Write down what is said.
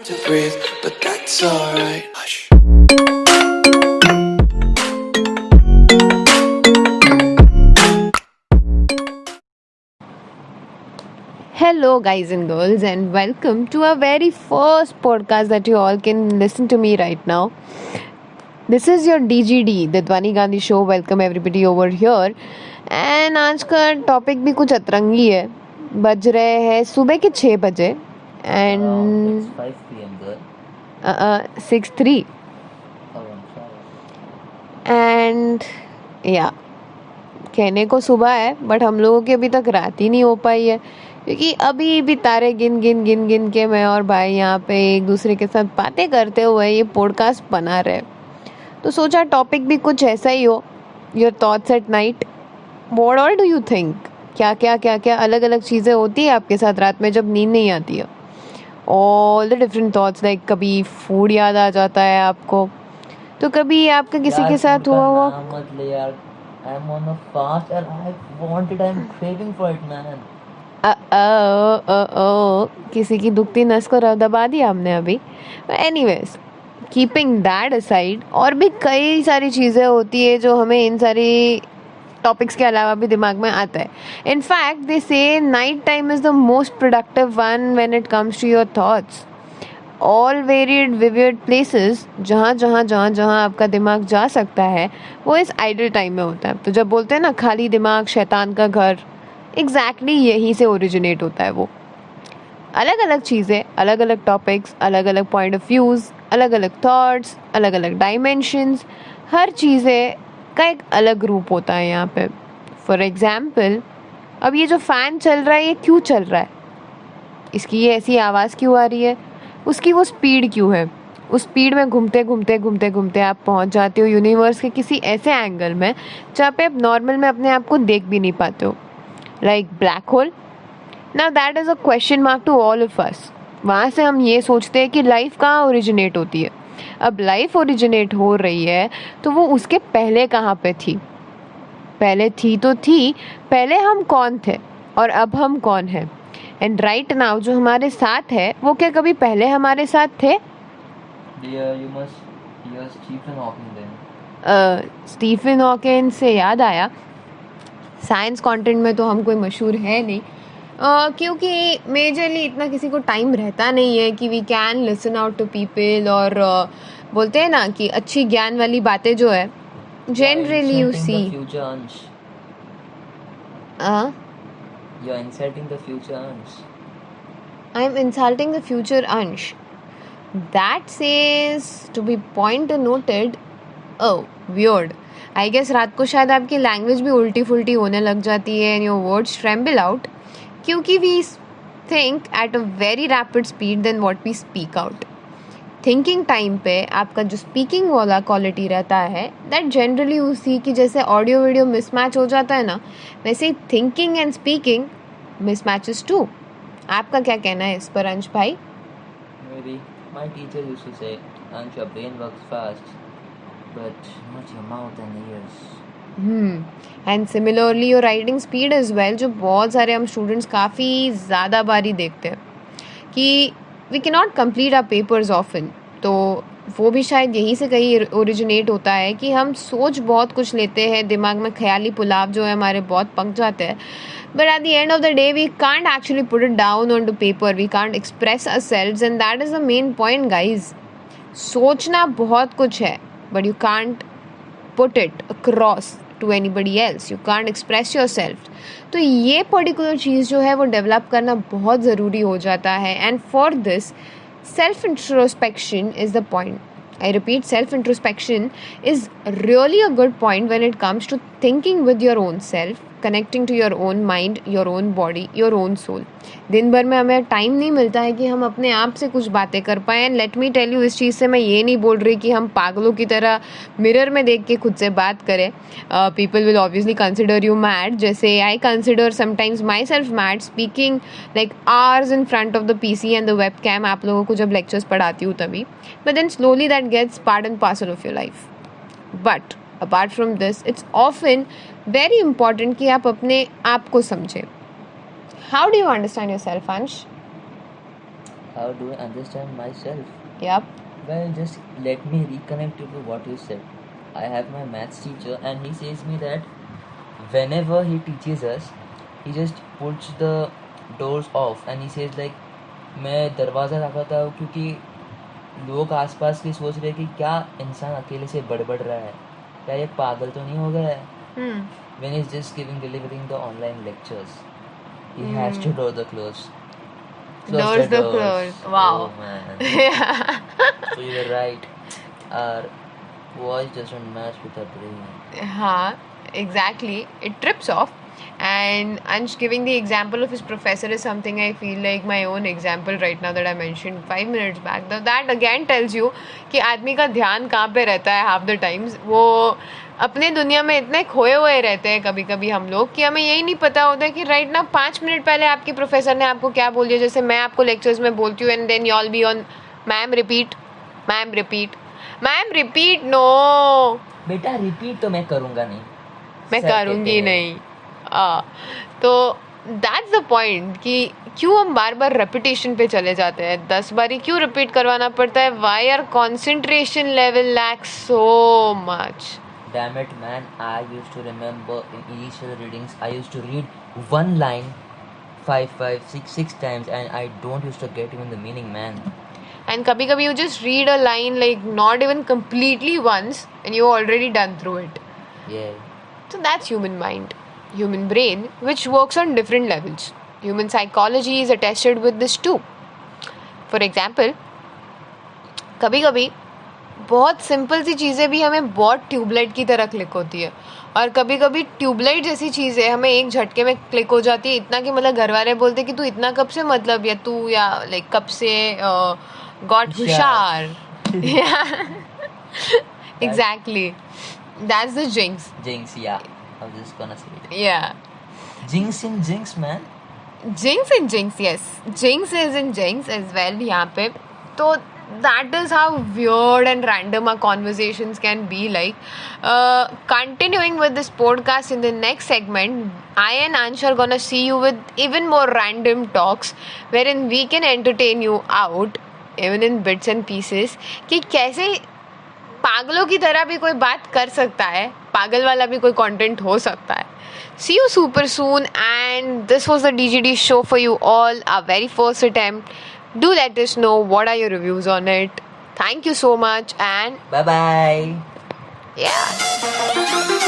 to breathe, but that's alright. Hush. Hello, guys and girls, and welcome to our very first podcast that you all can listen to me right now. This is your DGD, the Dwani Gandhi Show. Welcome everybody over here. And आज का topic भी कुछ अतरंगी है. बज रहे हैं सुबह के 6 बजे and 5 p.m. girl. 6:03 Oh, I'm sorry. and yeah, कहने को सुबह है बट हम लोगों की अभी तक रात ही नहीं हो पाई है क्योंकि अभी भी तारे गिन गिन गिन गिन के मैं और भाई यहाँ पे एक दूसरे के साथ बातें करते हुए ये पॉडकास्ट बना रहे. तो सोचा टॉपिक भी कुछ ऐसा ही हो. Your thoughts at night. What all do you think? क्या क्या क्या क्या अलग अलग चीज़ें होती है आपके साथ रात में जब नींद नहीं आती है? All the different thoughts, like कभी फूड याद आ जाता है आपको, तो कभी आपका किसी के साथ हुआ हो. मत ले यार. I'm on a fast and I want it. I'm craving for it, man. किसी की दुखती नस को दबा दिया हमने अभी. एनीवेज, कीपिंग दैट असाइड, और भी कई सारी चीज़ें होती है जो हमें इन सारी टॉपिक्स के अलावा भी दिमाग में आता है. In fact they say night time is the most productive one when it comes to your thoughts. All varied vivid places जहाँ जहाँ जहाँ जहाँ आपका दिमाग जा सकता है वो इस आइडल टाइम में होता है. तो जब बोलते हैं ना खाली दिमाग शैतान का घर, एग्जैक्टली यहीं से ओरिजिनेट होता है वो. अलग अलग चीज़ें, अलग अलग टॉपिक्स, अलग अलग पॉइंट ऑफ व्यूज़, अलग अलग थॉट्स, अलग अलग डायमेंशंस, हर चीज़ें का एक अलग रूप होता है यहाँ पे. फॉर एग्जाम्पल, अब ये जो फ़ैन चल रहा है ये क्यों चल रहा है? इसकी ये ऐसी आवाज़ क्यों आ रही है? उसकी वो स्पीड क्यों है? उस स्पीड में घूमते घूमते घूमते घूमते आप पहुंच जाते हो यूनिवर्स के किसी ऐसे एंगल में जहाँ पे आप नॉर्मल में अपने आप को देख भी नहीं पाते हो, like black hole. Now that is a question mark to all of us. वहाँ से हम ये सोचते हैं कि लाइफ कहाँ ओरिजिनेट होती है. अब लाइफ ओरिजिनेट हो रही है तो वो उसके पहले कहाँ पे थी? पहले थी तो थी, पहले हम कौन थे और अब हम कौन हैं? एंड राइट नाउ जो हमारे साथ है वो क्या कभी पहले हमारे साथ थे? Dear, you must hear Stephen Hawking then. Stephen Hawkins से याद आया, साइंस कंटेंट में तो हम कोई मशहूर है नहीं, क्योंकि मेजरली इतना किसी को टाइम रहता नहीं है कि we can listen out to people. और बोलते हैं ना कि अच्छी ज्ञान वाली बातें जो है generally you see. You're insulting the future Ansh. I am insulting the future Ansh. That says to be point noted. Oh, weird. I guess रात को शायद आपकी लैंग्वेज भी उल्टी फुल्टी होने लग जाती है and your words tremble out क्योंकि we think at a very rapid speed than what we speak out. Thinking time पे आपका जो स्पीकिंग वाला क्वालिटी रहता है दैट जनरली उसी की जैसे ऑडियो वीडियो मिसमैच हो जाता है ना, वैसे ही थिंकिंग एंड स्पीकिंग मिसमैचेस टू. आपका क्या कहना है इस पर अंश भाई? Maybe my teacher used to say, Ansh, your brain works fast, but not your mouth and ears. And similarly your writing speed is well, जो बहुत सारे हम स्टूडेंट्स काफ़ी ज़्यादा बारी देखते हैं कि we can not complete our papers often. तो वो भी शायद यहीं से कहीं ओरिजिनेट होता है कि हम सोच बहुत कुछ लेते हैं, दिमाग में ख्याली पुलाव जो है हमारे बहुत पक जाते हैं, but at the end of the day we can't actually put it down on to paper, we can't express ourselves and that is the main point guys. सोचना बहुत कुछ है but you can't put it across to anybody else, you can't express your self. तो ये particular चीज़ जो है वो develop करना बहुत ज़रूरी हो जाता है. And for this self introspection is the point. I repeat, self-introspection is really a good point when it comes to thinking with your own self, connecting to your own mind, your own body, your own soul. दिन भर में हमें time नहीं मिलता है कि हम अपने आप से कुछ बातें कर पाएँ. And let me tell you, इस चीज़ से मैं ये नहीं बोल रही कि हम पागलों की तरह मिरर में देख के खुद से बात करें. People will obviously consider you mad, जैसे I consider sometimes myself mad speaking like hours in front of the PC and the webcam, आप लोगों को जब लेक्चर्स पढ़ाती हूँ तभी. But then slowly that gets part and parcel of your life. But apart from this it's often very important कि आप अपने आप को समझें. How do you understand yourself अंश? how do I understand myself? Yep. Well, just let me reconnect you to what you said. I have my maths teacher, and he says me that whenever he teaches us, he just puts the doors off, and he says like, मैं दरवाज़ा लगाता हूँ क्योंकि लोग आसपास के सोच रहे कि क्या इंसान अकेले से बड़बड़ रहा है, क्या ये पागल तो नहीं हो गया है. Hmm. When he's just delivering the online lectures, he has to door the close. Doors the close. Wow. Oh man. Yeah. So you were right. Our voice doesn't match with our brain. हाँ, exactly. It trips off. And Ansh giving the example of his professor is something I feel like my own example right now that I mentioned 5 minutes back. That again tells you कि आदमी का ध्यान कहाँ पे रहता है half the times. वो अपने दुनिया में इतने खोए हुए रहते हैं कभी कभी हम लोग कि हमें यही नहीं पता होता है कि राइट ना 5 मिनट पहले आपके प्रोफेसर ने आपको क्या बोल दिया. जैसे मैं आपको लेक्चर्स में बोलती हूँ and then you all be on ma'am repeat ma'am repeat ma'am repeat. No बेटा रिपीट तो मैं करूँगा नहीं, मैं सर करूँगी कहते हैं. नहीं. तो दैट्स द पॉइंट कि क्यों हम बार बार रेपिटेशन पे चले जाते हैं. 10 बारी क्यों रिपीट करवाना पड़ता है. Why are concentration level lacks so much. Damn it, man! I used to remember in initial readings, I used to read one line 6 times, and I don't used to get even the meaning, man. And कभी कभी you just read a line like not even completely once and you're already done through it. Yeah. So that's human mind, human brain, which works on different levels. Human psychology is attested with this too. For example, कभी कभी बहुत simple सी चीज़ें भी हमें बहुत tubelight की तरह click होती है, और कभी कभी ट्यूबलाइट जैसी चीज़ें हमें एक झटके में क्लिक हो जाती है. इतना कि मतलब घर वाले बोलते कि तू इतना कब से मतलब या तू या लाइक कब से गॉट हुशार. Exactly. That's the jinx. Jinx, yeah. I was just gonna say it. Yeah. Jinx in jinx, man. Jinx and jinx, yes. Jinx is in jinx as well यहाँ पे. तो that is how weird and random our conversations can be like. Continuing with this podcast in the next segment, I and Ansh are gonna see you with even more random talks wherein we can entertain you out even in bits and pieces कि कैसे पागलों की तरह भी कोई बात कर सकता है, पागल वाला भी कोई कंटेंट हो सकता है. See you super soon, and this was the DGD show for you all, our very first attempt. Do let us know what are your reviews on it. Thank you so much, and Bye bye. yeah.